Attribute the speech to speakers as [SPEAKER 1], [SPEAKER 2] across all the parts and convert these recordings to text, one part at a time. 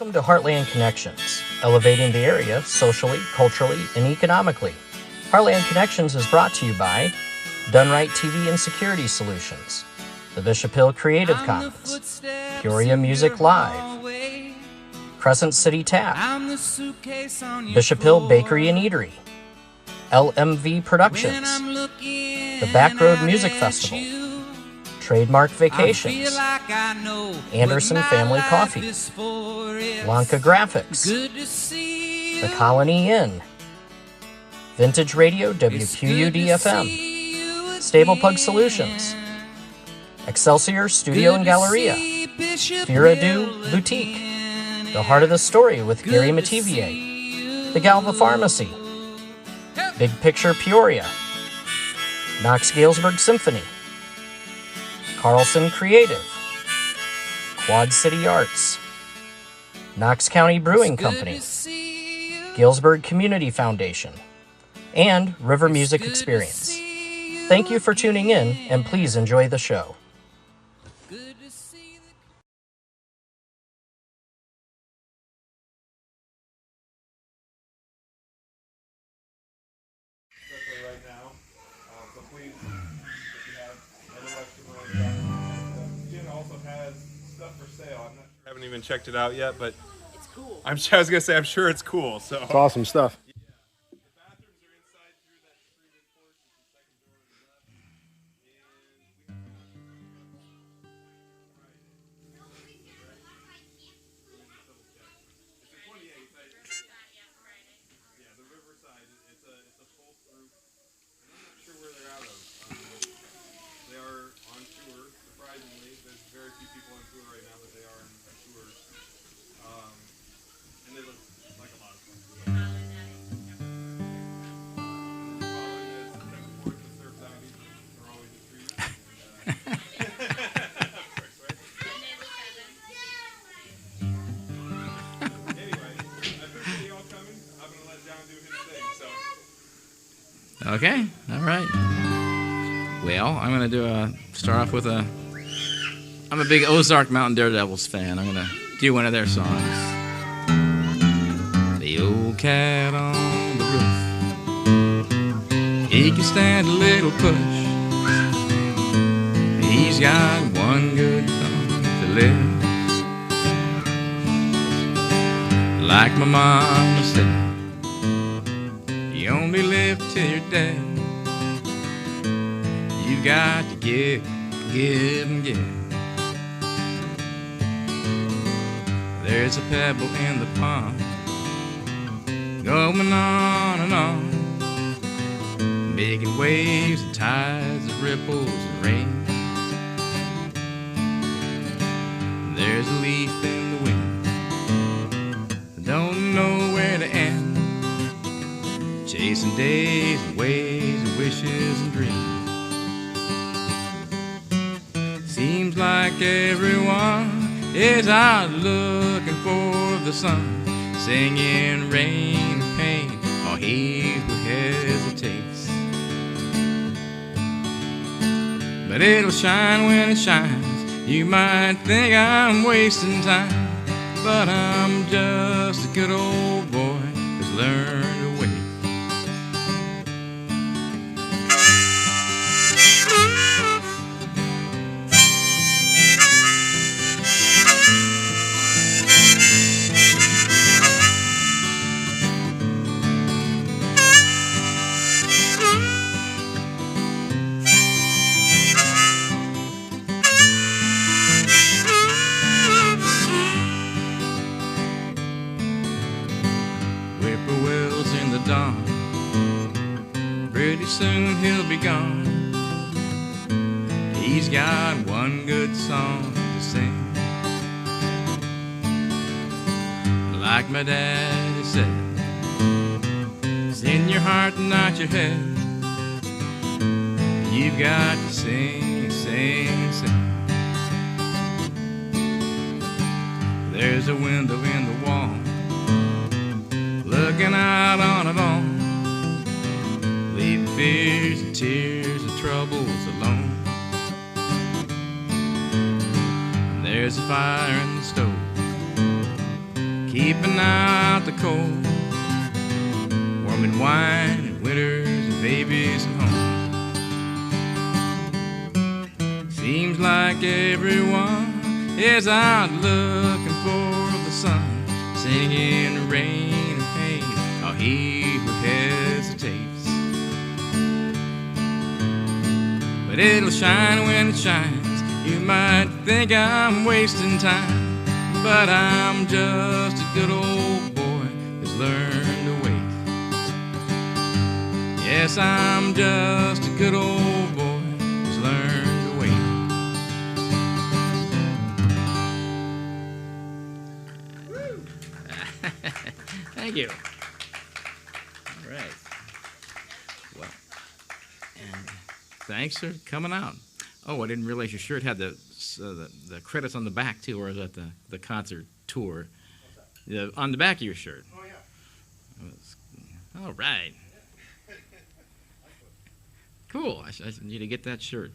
[SPEAKER 1] Welcome to Heartland Connections, elevating the area socially, culturally, and economically. Heartland Connections is brought to you by Done Right TV and Security Solutions, the Bishop Hill Creative Commons, Peoria Music Live, Crescent City Tap, Bishop Hill Bakery and Eatery, LMV Productions, the Backroad Music Festival, Trademark Vacations, Anderson Family Coffee, Lanka Graphics, The Colony Inn, Vintage Radio WQUD-FM, Stable Pug Solutions, Excelsior Studio and Galleria, Firadu Boutique, The Heart of the Story with Gary Mativier, The Galva Pharmacy, Big Picture Peoria, Knox Galesburg Symphony, Carlson Creative, Quad City Arts, Knox County Brewing Company, Galesburg Community Foundation, and River Music Experience. Thank you for tuning in, and please enjoy the show.
[SPEAKER 2] Haven't even checked it out yet, but it's cool. I was gonna say I'm sure it's cool. So
[SPEAKER 3] it's awesome stuff.
[SPEAKER 2] Yeah. The bathrooms are inside through that screened-in porch. It's the second door on the left, It's a 28. Yeah, the Riverside. It's a full group. I'm not sure where they're out of. They are on tour. Surprisingly, there's very few people on tour right now, but they are on tour. And they look like a lot of fun. Following this, September 4th, the Surf Zombies are always a treat. Of course, right? Anyway, I appreciate you all coming. I'm going to let John do his thing, so.
[SPEAKER 4] Okay, all right. Well, I'm going to start off with I'm a big Ozark Mountain Daredevils fan. I'm going to do one of their songs. The old cat on the roof, he can stand a little push. He's got one good thumb to live. Like my mama said, you only live till you're dead. You got to give, give, and give. There's a pebble in the pond, going on and on, making waves and tides and ripples and rain. There's a leaf in the wind, don't know where to end, chasing days and ways and wishes and dreams. Seems like everyone is out looking for the sun, singing rain and pain, or he who hesitates. But it'll shine when it shines. You might think I'm wasting time, but I'm just a good old boy who's learned to wait. Whippoorwills in the dawn, pretty soon he'll be gone. He's got one good song to sing. Like my daddy said, it's in your heart, not your head. You've got to sing, sing, sing. There's a window in the wall, looking out on it all, leaving fears and tears and troubles alone. And there's a fire in the stove, keeping out the cold, warming wine in winters and babies at home. Seems like everyone is out looking for the sun, singing the rain and pain, while he who hesitates. But it'll shine when it shines. You might think I'm wasting time, but I'm just a good old boy who's learned to wait. Yes, I'm just a good old boy who's learned to wait. Thank you. All right. Well, and thanks for coming out. Oh, I didn't realize your shirt had the credits on the back too, or is that the concert tour? On the back of your shirt.
[SPEAKER 2] Oh, yeah.
[SPEAKER 4] All right. Cool. I need to get that shirt.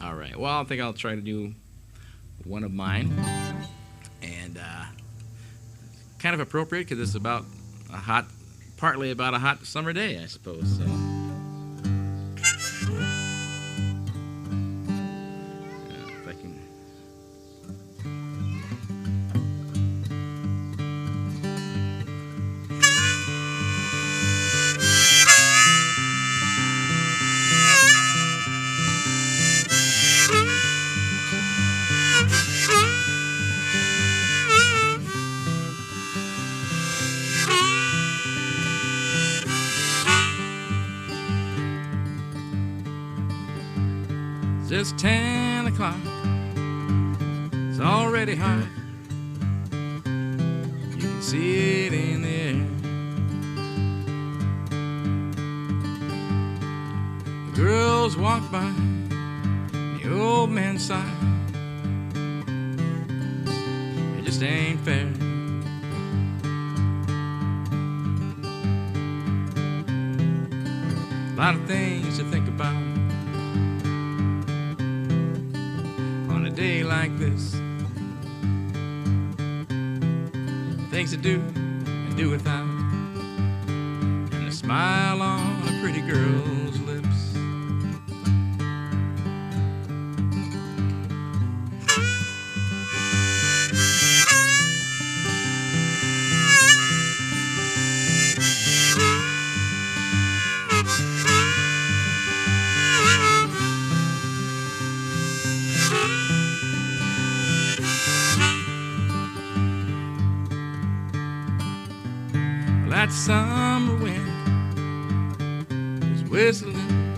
[SPEAKER 4] All right. Well, I think I'll try to do one of mine, and kind of appropriate because it's about partly about a hot summer day, I suppose. So. If I can. It's 10 o'clock, it's already hot, you can see it in the air. The girls walk by, the old man sigh, it just ain't fair. A lot of things to think about on a day like this. Things to do and do without, and a smile on a pretty girl's lips. That summer wind is whistling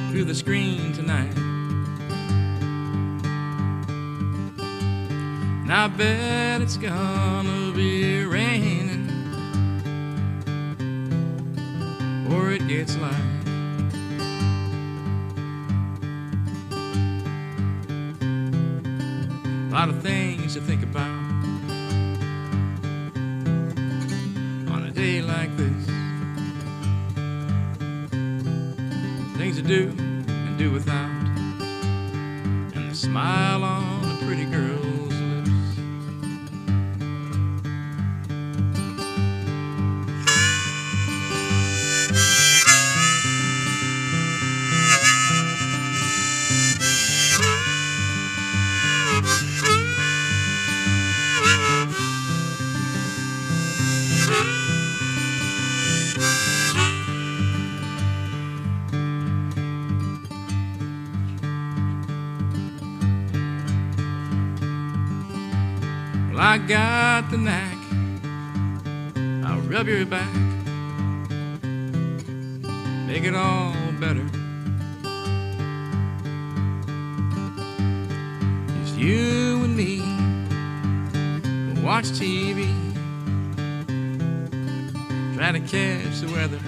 [SPEAKER 4] through the screen tonight, and I bet it's gonna be raining or it gets light. A lot of things to think about like this. Things to do and do without, and the smile on a pretty girl's lips. I got the knack, I'll rub your back, make it all better. Just you and me, we'll watch TV, try to catch the weather.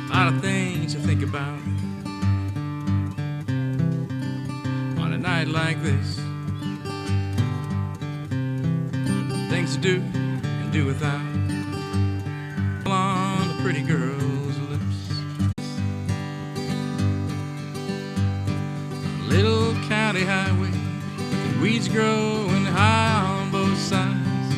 [SPEAKER 4] A lot of things to think about night like this. Things to do and do without on a pretty girl's lips. weeds growing high on both sides.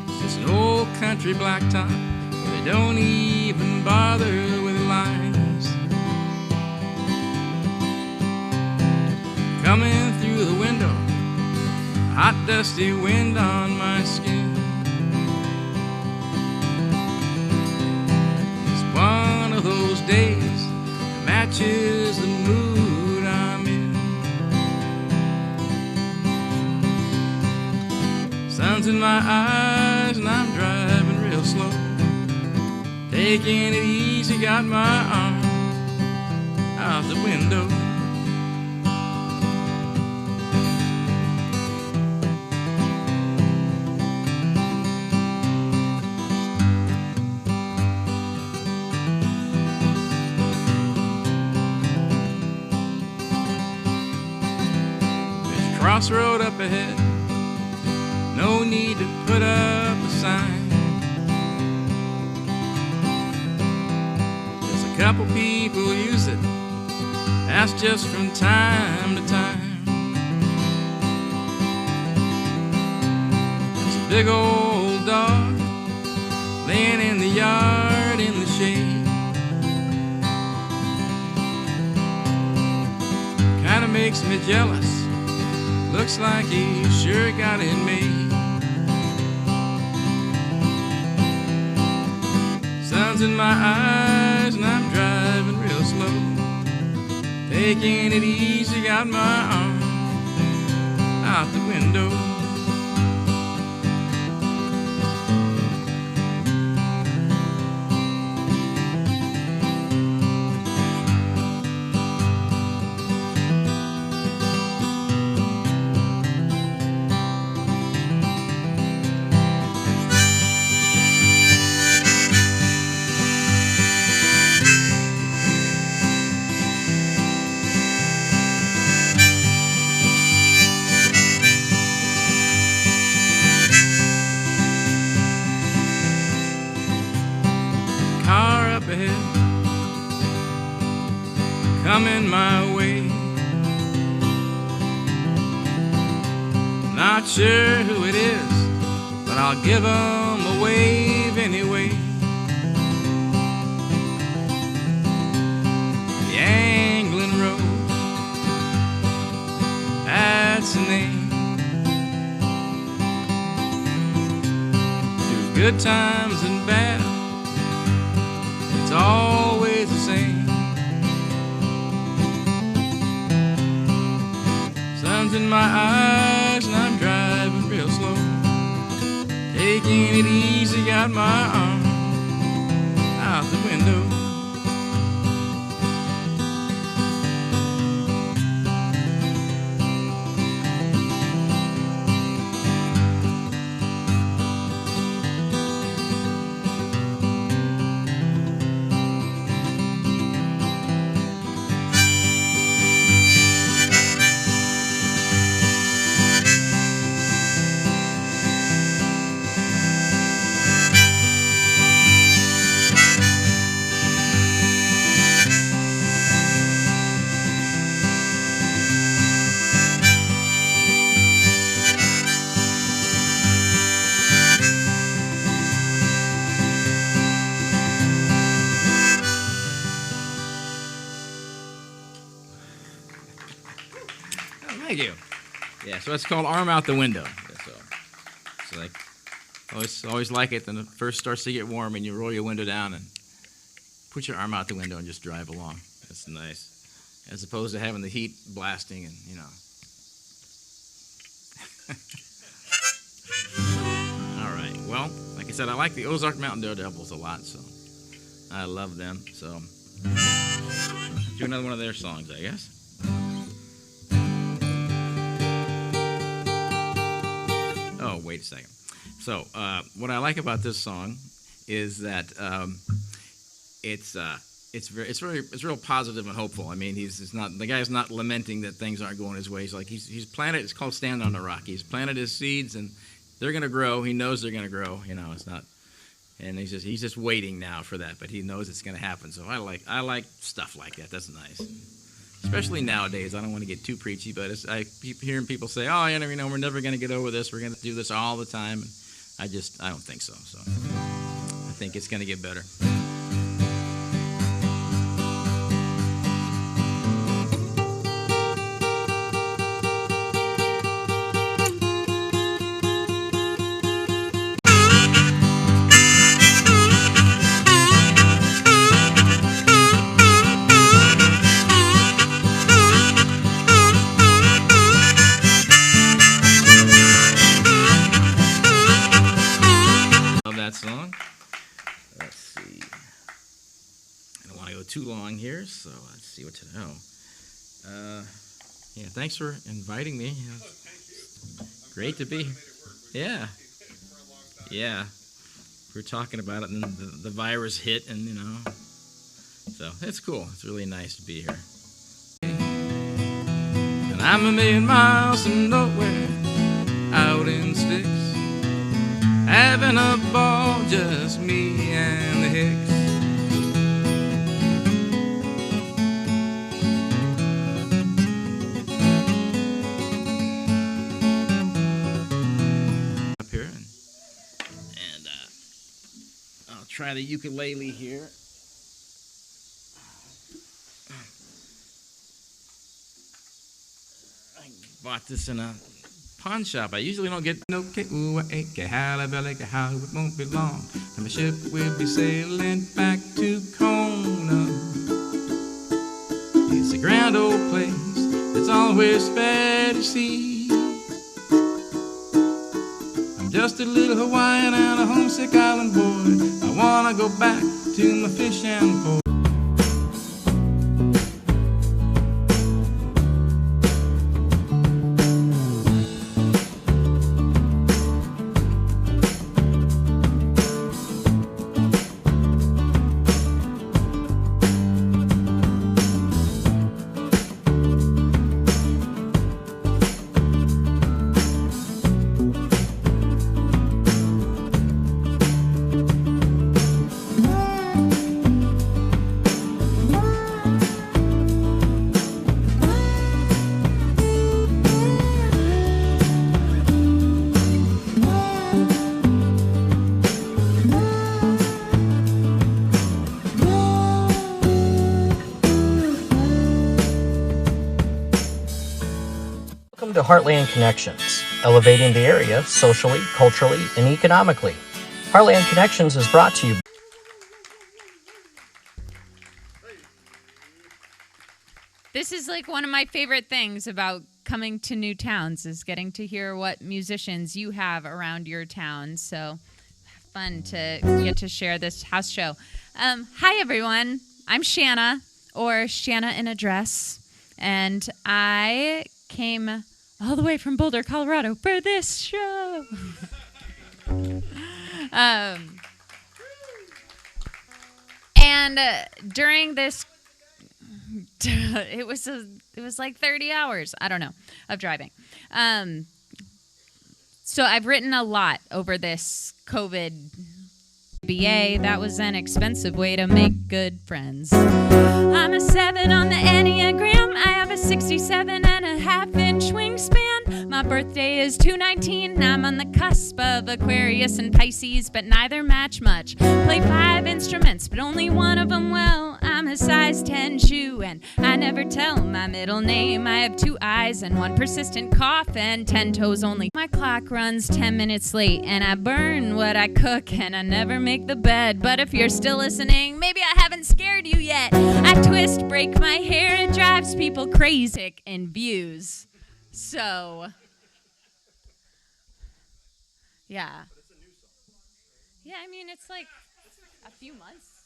[SPEAKER 4] It's just an old country blacktop where they don't even bother with lines. Coming through the window, hot dusty wind on my skin. It's one of those days that matches the mood I'm in. Sun's in my eyes and I'm driving real slow, taking it easy, got my arm out the window. Crossroad up ahead, no need to put up a sign. There's a couple people use it, that's just from time to time. There's a big old dog laying in the yard in the shade. Kinda makes me jealous, looks like he sure got it made. Sun's in my eyes and I'm driving real slow, taking it easy, got my arm out the window. Coming my way, not sure who it is, but I'll give 'em a wave anyway. The Anglin Road, that's the name. Through good times and bad, it's always the same. Sun's in my eyes and I'm driving real slow, taking it easy, got my arm out the window. Thank you. Yeah, so it's called Arm Out the Window. So like, always like it. Then it first starts to get warm, and you roll your window down and put your arm out the window and just drive along. That's nice, as opposed to having the heat blasting and All right. Well, like I said, I like the Ozark Mountain Daredevils a lot, so I love them. So do another one of their songs, I guess. Oh, wait a second. So, what I like about this song is that it's real positive and hopeful. I mean, the guy's not lamenting that things aren't going his way. He's like he's planted. It's called Stand on the Rock. He's planted his seeds and they're going to grow. He knows they're going to grow. It's not, and he's just waiting now for that. But he knows it's going to happen. So I like stuff like that. That's nice. especially nowadays. I don't want to get too preachy, but I keep hearing people say, "Oh, we're never going to get over this. We're going to do this all the time." And I don't think so. So I think it's going to get better. That song. Let's see. I don't want to go too long here, so let's see what to know. Yeah, thanks for inviting me. Great to be here. Yeah. We were talking about it, and the virus hit, and so it's cool. It's really nice to be here. And I'm a million miles from nowhere, out in sticks. Having a ball, just me and the Hicks. Up here, and I'll try the ukulele here. I bought this in a pawn shop. I usually don't get no how it won't be long, and my ship will be sailing back to Kona. It's a grand old place that's always fair to see. I'm just a little Hawaiian and a homesick island boy. I wanna go back to my fish and port.
[SPEAKER 1] Welcome to Heartland Connections, elevating the area socially, culturally, and economically. Heartland Connections is brought to you.
[SPEAKER 3] This is like one of my favorite things about coming to new towns is getting to hear what musicians you have around your town. So fun to get to share this house show. Hi, everyone. I'm Shanna, or Shanna in a Dress, and I came all the way from Boulder, Colorado for this show. And during this, it was like 30 hours, I don't know, of driving. So I've written a lot over this COVID BA. That was an expensive way to make good friends. I'm a 7 on the Enneagram. I have a 67.5-inch wingspan. My birthday is 2/19. I'm on the cusp of Aquarius and Pisces, but neither match much. Play 5 instruments, but only one of them well. I'm a size 10 shoe, and I never tell my middle name. I have 2 eyes and 1 persistent cough and 10 toes only. My clock runs 10 minutes late, and I burn what I cook, and I never make the bed. But if you're still listening, maybe I haven't scared you yet. I twist, break my hair, it drives people crazy in views. So, yeah. Yeah, I mean, it's like a few months.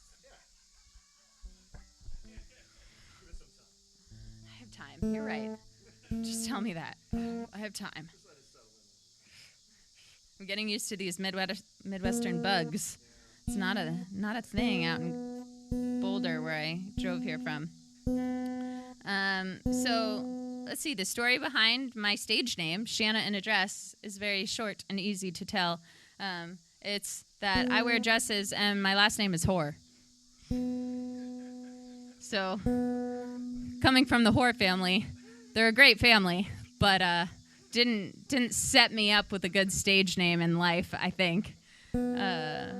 [SPEAKER 3] I have time. You're right. Just tell me that. I have time. I'm getting used to these Midwestern bugs. It's not a thing out in Boulder where I drove here from. So let's see. The story behind my stage name, Shanna in a Dress, is very short and easy to tell. It's that I wear dresses and my last name is Whore. So coming from the Hoare family, they're a great family, but didn't set me up with a good stage name in life, I think. Hoar.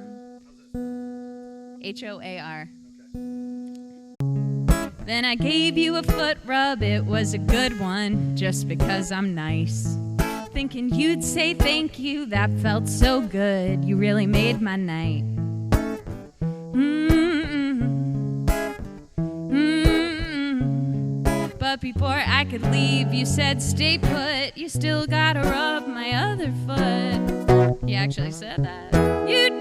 [SPEAKER 3] Then I gave you a foot rub, it was a good one, just because I'm nice. Thinking you'd say thank you, that felt so good, you really made my night. But before I could leave, you said stay put, you still gotta rub my other foot. You actually said that. You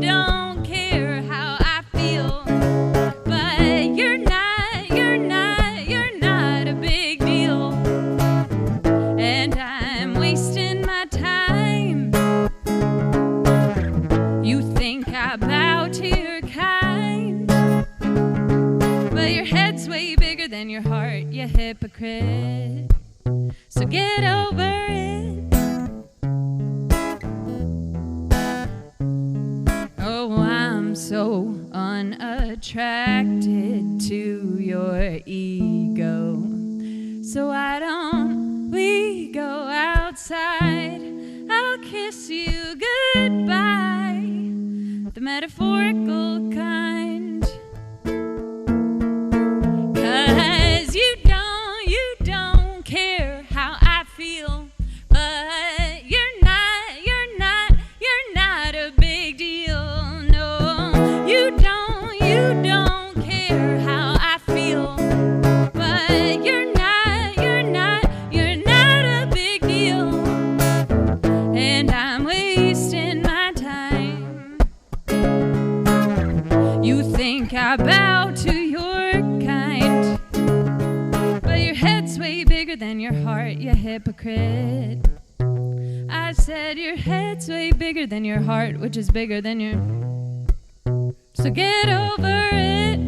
[SPEAKER 3] don't care how I feel, but you're not a big deal. And I'm wasting my time. You think I bow to your kind, but your head's way bigger than your heart, you hypocrite. So get over it. Oh, I'm so unattracted to your ego. So why don't we go outside? I'll kiss you goodbye, the metaphorical kind. 'Cause you don't care how I feel, but you're not a big deal. No, you don't care how I feel, but you're not a big deal. And I'm wasting my time. You think I bow to your kind, but your head's way bigger than your heart, you hypocrite. I said your head's way bigger than your heart, which is bigger than your... So get over it.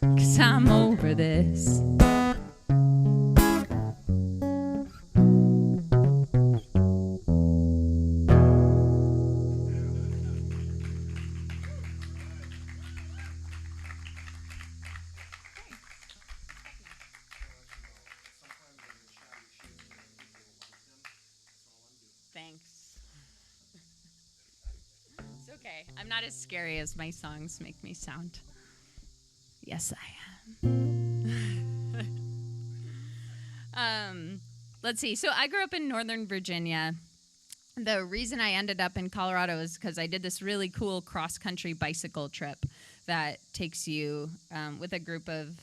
[SPEAKER 3] 'Cause I'm over this. Thanks. It's okay. I'm not as scary as my songs make me sound. Yes, I am. Let's see. So I grew up in Northern Virginia. The reason I ended up in Colorado is because I did this really cool cross-country bicycle trip that takes you with a group of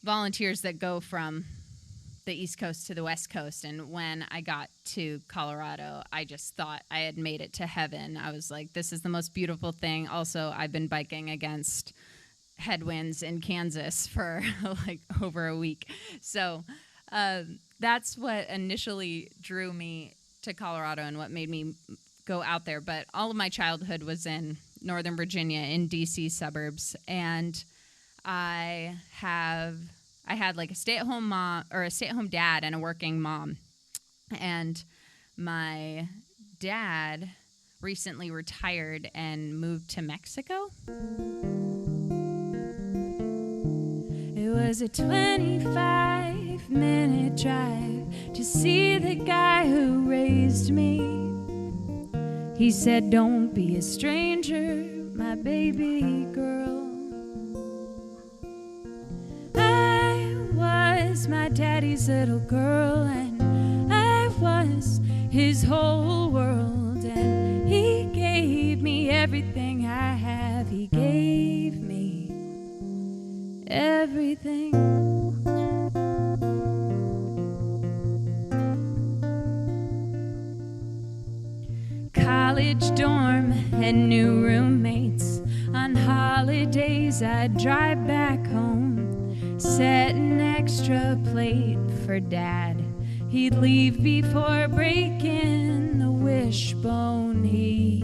[SPEAKER 3] volunteers that go from the East Coast to the West Coast. And when I got to Colorado, I just thought I had made it to heaven. I was like, this is the most beautiful thing. Also, I've been biking against headwinds in Kansas for like over a week. So that's what initially drew me to Colorado and what made me go out there. But all of my childhood was in Northern Virginia, in DC suburbs. And I had like a stay-at-home mom, or a stay-at-home dad and a working mom. And my dad recently retired and moved to Mexico. It was a 25-minute drive to see the guy who raised me. He said, don't be a stranger, my baby girl. My daddy's little girl, and I was his whole world, and he gave me everything I have. He gave me everything. College dorm and new roommates. On holidays I'd drive back home, set an extra plate for Dad. He'd leave before breaking the wishbone. He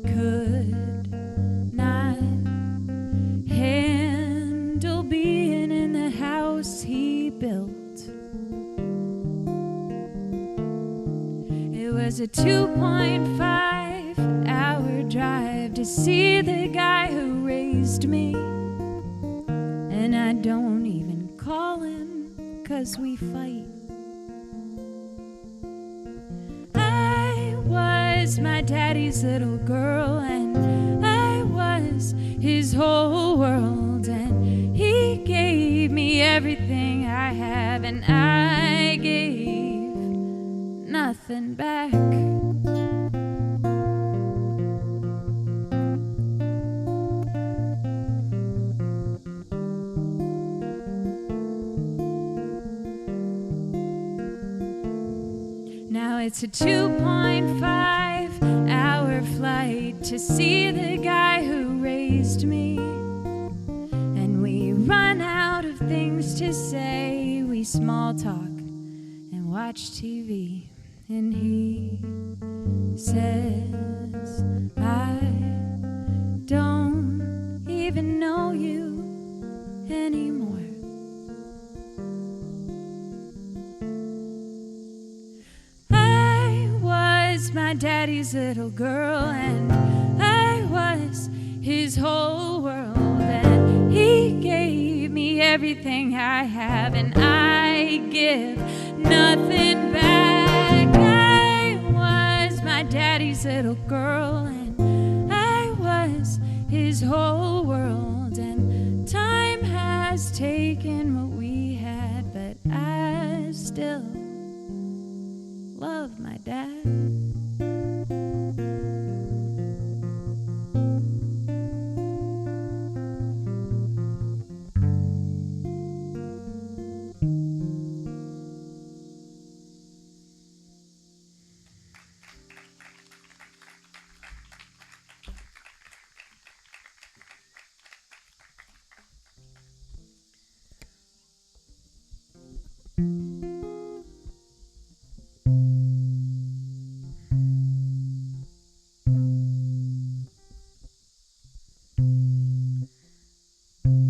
[SPEAKER 3] could not handle being in the house he built. It was a 2.5-hour drive to see the guy who raised me, and I don't even call him 'cause we fight. I was my daddy's little girl, and I was his whole world, and he gave me everything I have, and I gave nothing back. Now it's a 2.5-hour flight to see the guy who raised me. And we run out of things to say. We small talk and watch TV. And he says, I don't even know you anymore. My daddy's little girl, and I was his whole world, and he gave me everything I have, and I give nothing back. I was my daddy's little girl, and I was his whole world, and time has taken what we had, but I still love my dad.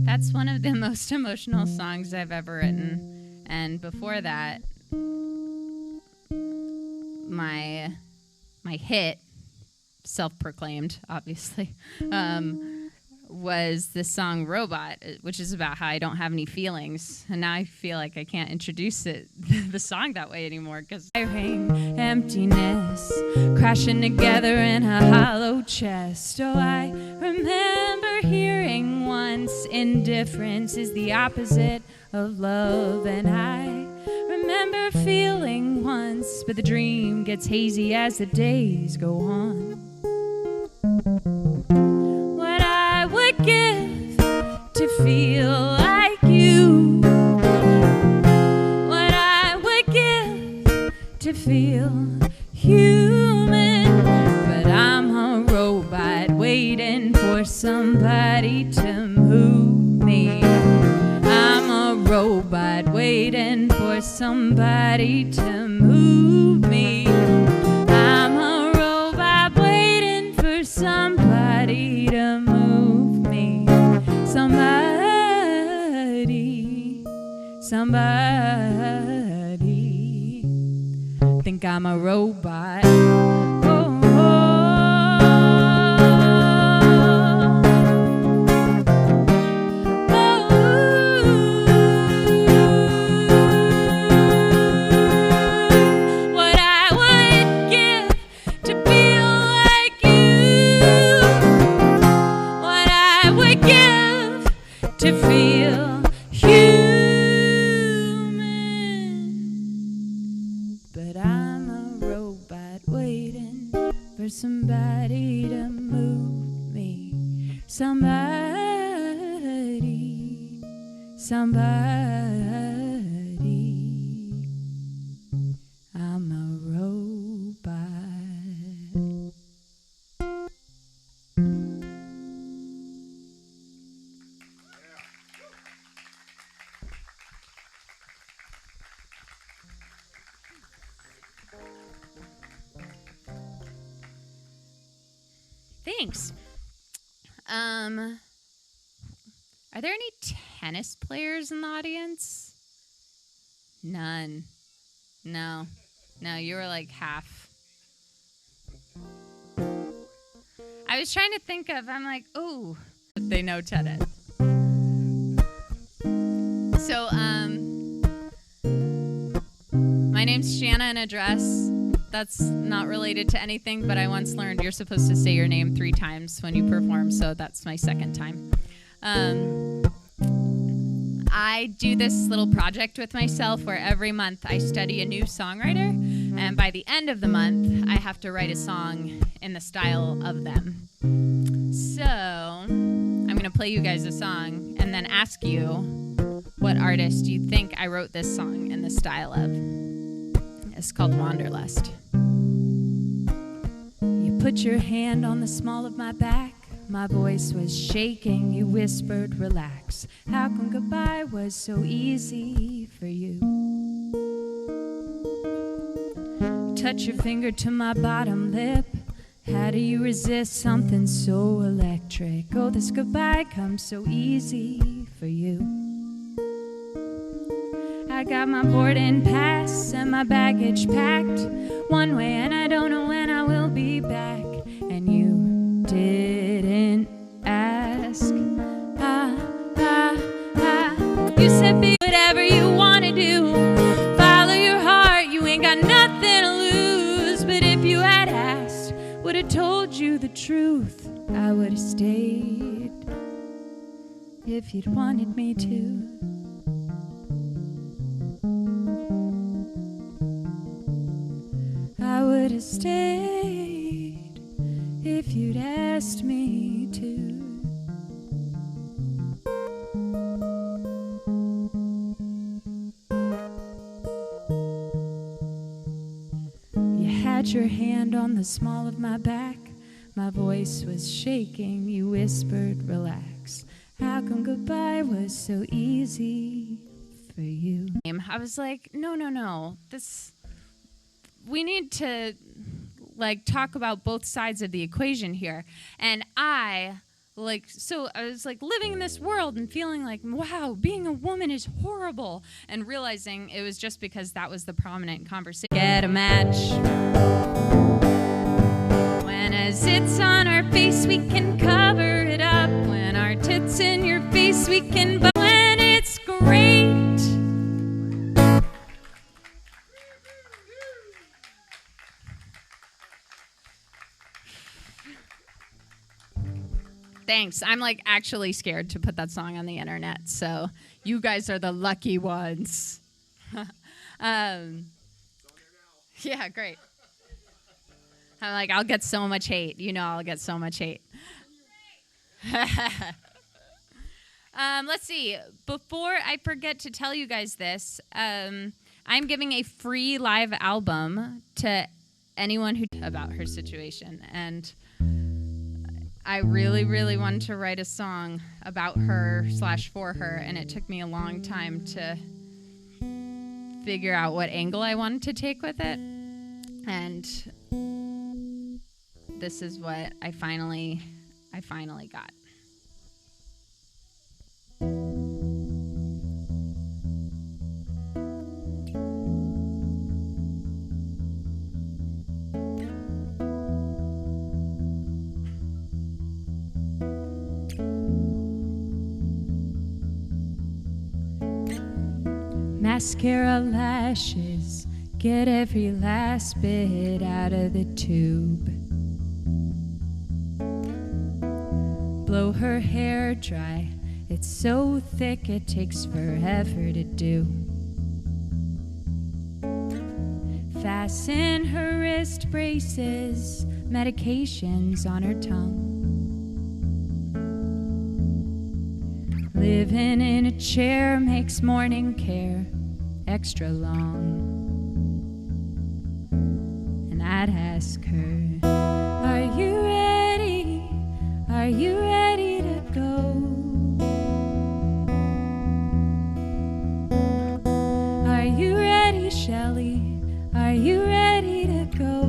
[SPEAKER 3] That's one of the most emotional songs I've ever written. And before that, my hit, self-proclaimed, obviously, was the song Robot, which is about how I don't have any feelings. And now I feel like I can't introduce the song that way anymore, because I ring emptiness, crashing together in a hollow chest. Oh, I remember hearing once, indifference is the opposite of love. And I remember feeling once, but the dream gets hazy as the days go on. What I would give to feel like you, what I would give to feel human. But I'm a robot waiting for somebody to move me. I'm a robot waiting for somebody to move me. I'm a robot waiting for somebody to move me. Somebody think I'm a robot. Oh, what I would give to feel like you, what I would give to feel human. But I'm a robot waiting for somebody to move me. Somebody, I'm a robot. Thanks. Are there any tennis players in the audience? None. No, you were like half. I was trying to think of, I'm like, oh, They know tennis. So, my name's Shanna in a dress. That's not related to anything, but I once learned you're supposed to say your name 3 times when you perform, so that's my second time. I do this little project with myself where every month I study a new songwriter, and by the end of the month, I have to write a song in the style of them. So, I'm going to play you guys a song and then ask you what artist you think I wrote this song in the style of. It's called Wanderlust. You put your hand on the small of my back. My voice was shaking. You whispered, relax. How come goodbye was so easy for you? Touch your finger to my bottom lip. How do you resist something so electric? Oh, this goodbye comes so easy for you. I got my boarding pass and my baggage packed one way, and I don't know when I will be back. And you didn't ask. You said be whatever you want to do. Follow your heart, you ain't got nothing to lose. But if you had asked, would have told you the truth, I would have stayed if you'd wanted me to. I would have stayed if you'd asked me to. You had your hand on the small of my back. My voice was shaking. You whispered, relax. How come goodbye was so easy for you? I was like, no. We need to talk about both sides of the equation here. And I was living in this world and feeling like, wow, being a woman is horrible, and realizing it was just because that was the prominent conversation. Get a match. When as it's on our face, we can cover it up. When our tits in your face, we can, but when it's great. Thanks. I'm actually scared to put that song on the internet, so you guys are the lucky ones. Yeah, great. I'm I'll get so much hate. I'll get so much hate. Let's see. Before I forget to tell you guys this, I'm giving a free live album to anyone who about her situation, and I really, really wanted to write a song about her / for her, and it took me a long time to figure out what angle I wanted to take with it. And this is what I finally got. Mascara, lashes, get every last bit out of the tube. Blow her hair dry, it's so thick it takes forever to do. Fasten her wrist braces, medications on her tongue. Living in a chair makes morning care extra long. And I'd ask her, are you ready? Are you ready to go? Are you ready, Shelley? Are you ready to go?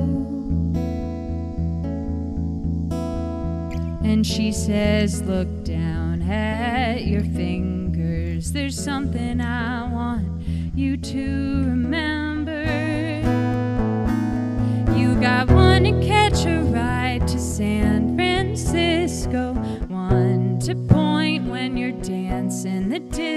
[SPEAKER 3] And she says, look down at your fingers. There's something I want you to remember. You got one to catch a ride to San Francisco, one to point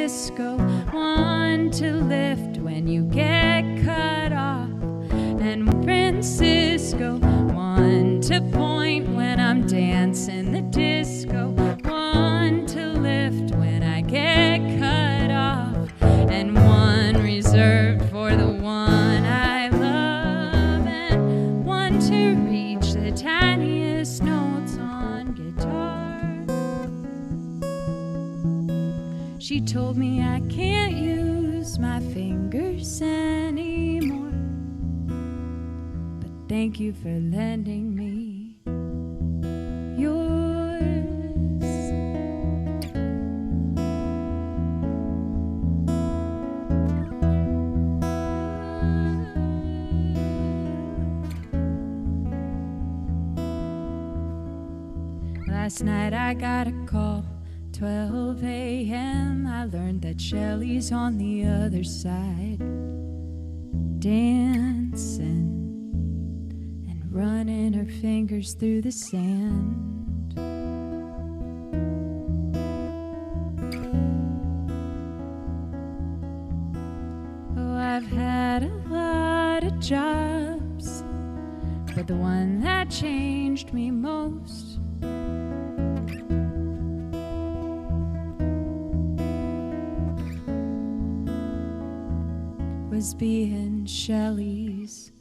[SPEAKER 3] disco, one to lift when you get cut off, and Francisco, one to point when I'm dancing the disco, one to lift when I get cut off, and one reserved for the one I love, and one to reach the tiniest notes on guitar. She told me I can't use my fingers anymore, but thank you for lending me yours. Last night I got a call, 12 a.m. I learned that Shelley's on the other side, dancing and running her fingers through the sand. Oh, I've had a lot of jobs, but the one that changed me most was being Shelley's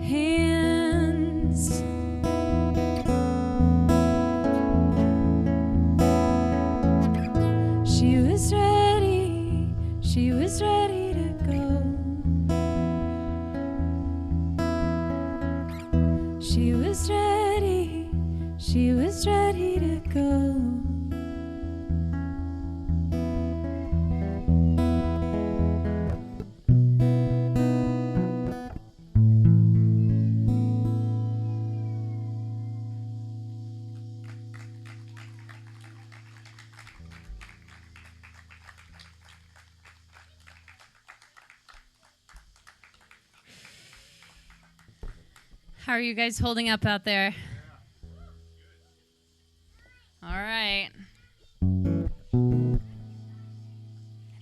[SPEAKER 3] hands. She was ready to go. She was ready to go. How are you guys holding up out there? All right. I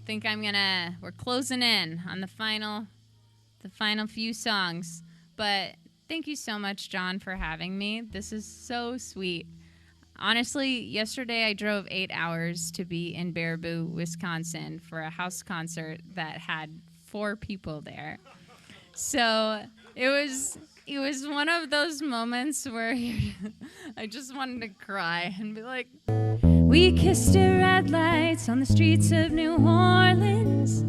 [SPEAKER 3] think we're closing in on the final few songs. But thank you so much, John, for having me. This is so sweet. Honestly, yesterday I drove 8 hours to be in Baraboo, Wisconsin for a house concert that had 4 people there. So it was one of those moments where I just wanted to cry and be like, we kissed at red lights on the streets of New Orleans.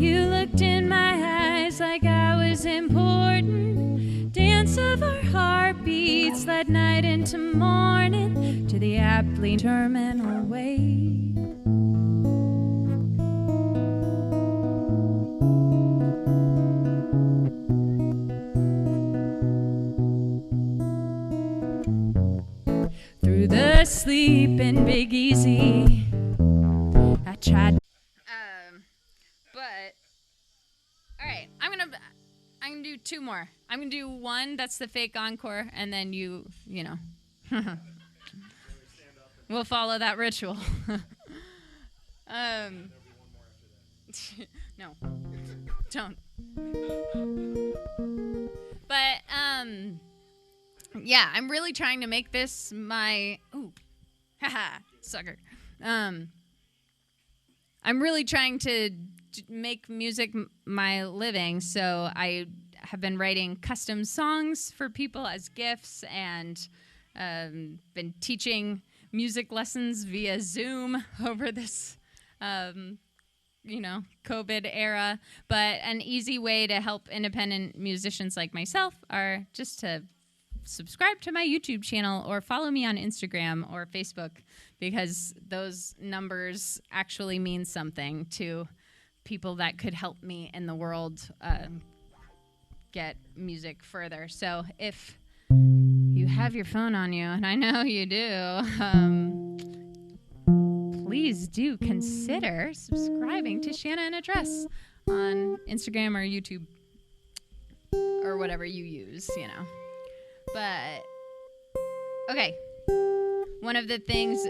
[SPEAKER 3] You looked in my eyes like I was important. Dance of our heartbeats led night into morning to the aptly terminal way. Through the sleep in Big Easy, I tried. But all right, I'm gonna do 2 more. I'm gonna do one that's the fake encore, and then you know, we'll follow that ritual. No, don't. But yeah, I'm really trying to make this my haha, sucker. I'm really trying to make music my living, so I have been writing custom songs for people as gifts, and been teaching music lessons via Zoom over this COVID era. But an easy way to help independent musicians like myself are just to subscribe to my YouTube channel or follow me on Instagram or Facebook, because those numbers actually mean something to people that could help me in the world get music further. So if you have your phone on you, and I know you do, please do consider subscribing to Shanna in a Dress on Instagram or YouTube or whatever you use, But, okay. One of the things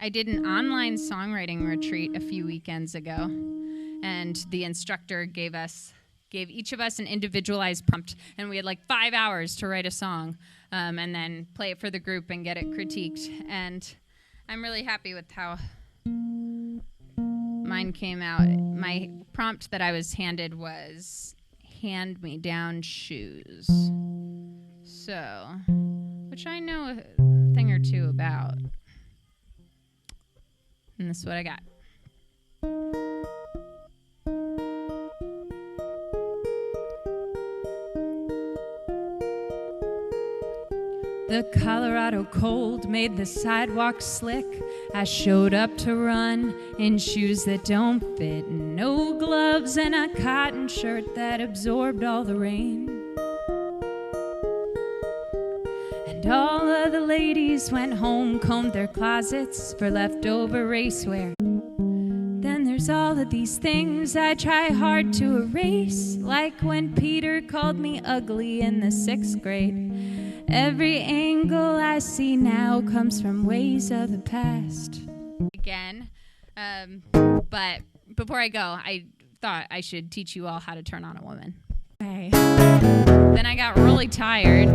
[SPEAKER 3] I did an online songwriting retreat a few weekends ago, and the instructor gave each of us an individualized prompt, and we had like 5 hours to write a song, and then play it for the group and get it critiqued. And I'm really happy with how mine came out. My prompt that I was handed was hand-me-down shoes. So, which I know a thing or two about. And this is what I got. The Colorado cold made the sidewalk slick. I showed up to run in shoes that don't fit, no gloves, and a cotton shirt that absorbed all the rain. And all of the ladies went home, combed their closets for leftover racewear. Then there's all of these things I try hard to erase, like when Peter called me ugly in the 6th grade. Every angle I see now comes from ways of the past. Again, but before I go, I thought I should teach you all how to turn on a woman. Okay. Then I got really tired,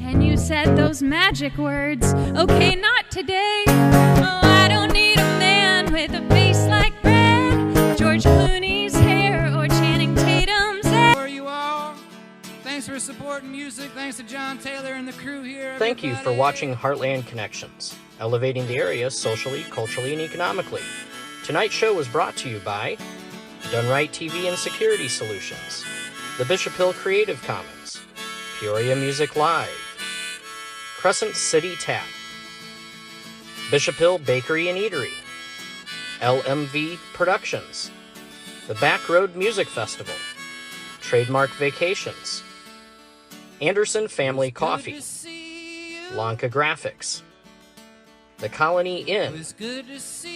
[SPEAKER 3] and you said those magic words, okay, not today. Oh, I don't need a man with a face like Brad, George Clooney's hair, or Channing Tatum's hair.
[SPEAKER 4] For you all, thanks for supporting music. Thanks to John Taylor and the crew here.
[SPEAKER 1] Thank you for watching Heartland Connections, elevating the area socially, culturally, and economically. Tonight's show was brought to you by Done Right TV and Security Solutions, the Bishop Hill Creative Commons, Peoria Music Live, Crescent City Tap, Bishop Hill Bakery and Eatery, LMV Productions, the Back Road Music Festival, Trademark Vacations, Anderson Family Coffee, Lanka Graphics, the Colony Inn,